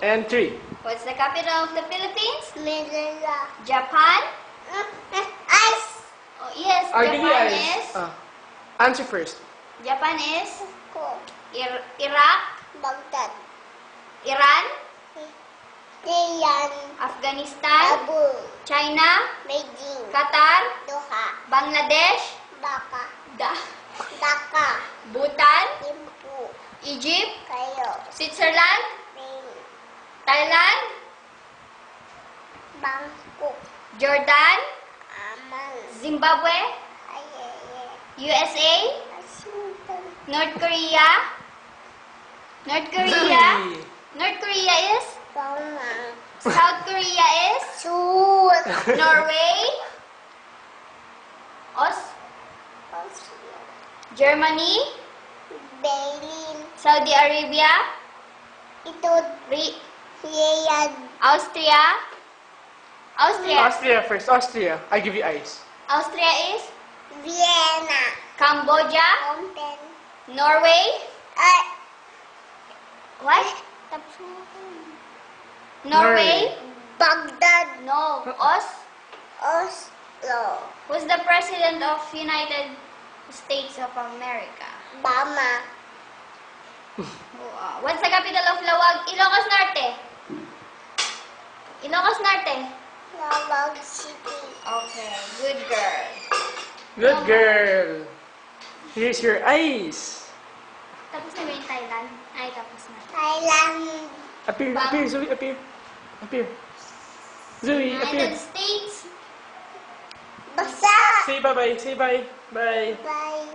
And 3. What's the capital of the Philippines? Manila. Japan? Ice. Oh, yes, I'll give you Japan eyes. is... Answer first. Japan is... Ko. Iraq? Baghdad. Iran? Tiyan. Afghanistan? Kabul. China? Beijing. Qatar? Doha. Bangladesh? Baka. Dhaka? Dhaka. Bhutan? Timpu. Egypt? Kayo. Switzerland? Maine. Thailand? Bangkok. Jordan? Aman. Zimbabwe? Ayeye. USA? Washington. North Korea? North Korea? North Korea is? Pyongyang. South Korea is? Seoul. Norway? Austria. Germany? Berlin. Saudi Arabia? Ito. Riyadh. Austria? Austria? Austria first. Austria. I give you eyes. Austria is? Vienna. Cambodia? Phnom Norway? Ay. What? Tapos mo. Norway? Baghdad. No. Oslo. Who's the president of United States of America? Bama. What's the capital of Lawag? Ilocos Norte. Ilocos Norte. Lawag City. Okay, good girl. Good girl. Here's your eyes. Tapos na ba yung Thailand? Ay, tapos na. Thailand. Appear, appear, Zoe, appear. Appear. Zoe, appear. United States. Basa. Say bye-bye. Say bye. Bye. Bye.